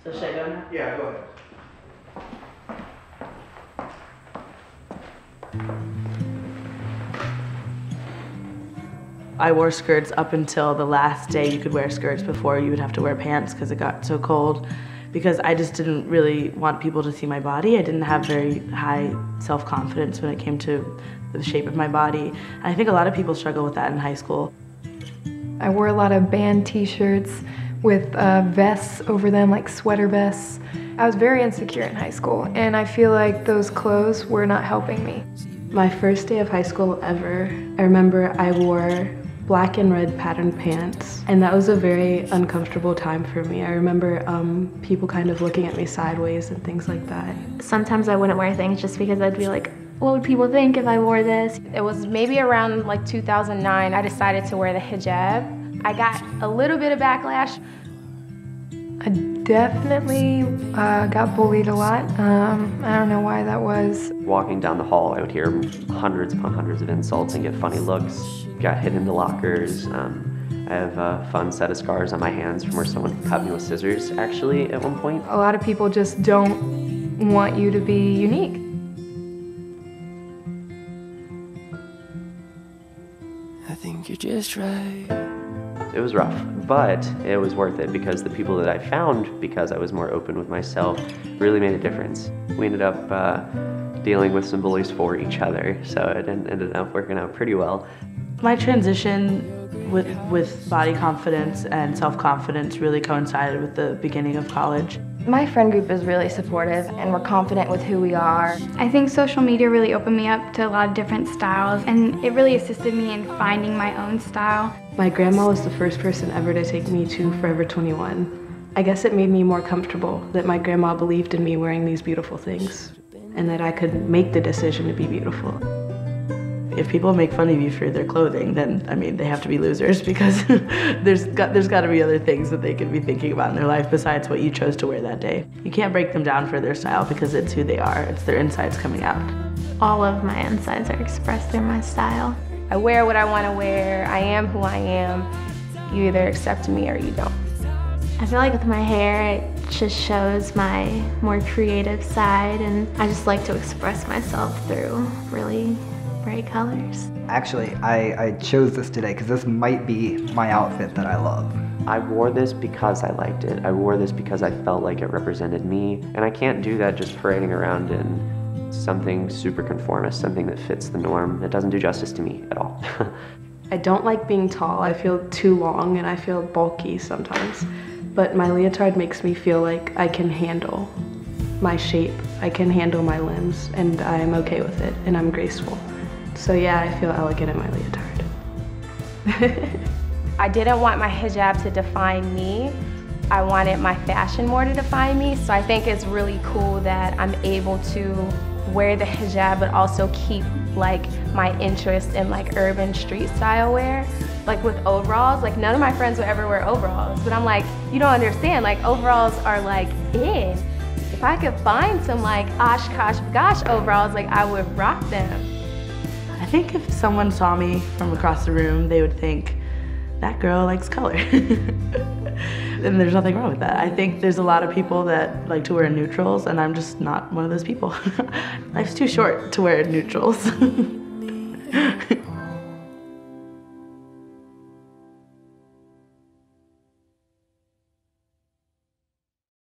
So should I go now? Yeah, go ahead. I wore skirts up until the last day you could wear skirts. Before you would have to wear pants because it got so cold. Because I just didn't really want people to see my body. I didn't have very high self-confidence when it came to the shape of my body. And I think a lot of people struggle with that in high school. I wore a lot of band t-shirts with vests over them, like sweater vests. I was very insecure in high school, and I feel like those clothes were not helping me. My first day of high school ever, I remember I wore black and red patterned pants, and that was a very uncomfortable time for me. I remember people kind of looking at me sideways and things like that. Sometimes I wouldn't wear things just because I'd be like, what would people think if I wore this? It was maybe around like 2009, I decided to wear the hijab. I got a little bit of backlash. I definitely got bullied a lot. I don't know why that was. Walking down the hall, I would hear hundreds upon hundreds of insults and get funny looks. Got hit into lockers. I have a fun set of scars on my hands from where someone cut me with scissors, actually, at one point. A lot of people just don't want you to be unique. I think you're just right. It was rough, but it was worth it because the people that I found, because I was more open with myself, really made a difference. We ended up dealing with some bullies for each other, so it ended up working out pretty well. My transition with body confidence and self-confidence really coincided with the beginning of college. My friend group is really supportive and we're confident with who we are. I think social media really opened me up to a lot of different styles, and it really assisted me in finding my own style. My grandma was the first person ever to take me to Forever 21. I guess it made me more comfortable that my grandma believed in me wearing these beautiful things and that I could make the decision to be beautiful. If people make fun of you for their clothing, then, I mean, they have to be losers because there's got to be other things that they could be thinking about in their life besides what you chose to wear that day. You can't break them down for their style because it's who they are. It's their insides coming out. All of my insides are expressed through my style. I wear what I want to wear. I am who I am. You either accept me or you don't. I feel like with my hair, it just shows my more creative side, and I just like to express myself through really bright colors. Actually, I chose this today because this might be my outfit that I love. I wore this because I liked it. I wore this because I felt like it represented me, and I can't do that just parading around in something super conformist, something that fits the norm. It doesn't do justice to me at all. I don't like being tall. I feel too long and I feel bulky sometimes. But my leotard makes me feel like I can handle my shape. I can handle my limbs, and I'm okay with it, and I'm graceful. So yeah, I feel elegant in my leotard. I didn't want my hijab to define me. I wanted my fashion more to define me, so I think it's really cool that I'm able to wear the hijab but also keep like my interest in like urban street style wear. Like with overalls, like none of my friends would ever wear overalls, but I'm like, you don't understand, like overalls are like in. If I could find some like Oshkosh Gosh overalls, like I would rock them. I think if someone saw me from across the room, they would think, that girl likes color. And there's nothing wrong with that. I think there's a lot of people that like to wear neutrals, and I'm just not one of those people. Life's too short to wear neutrals.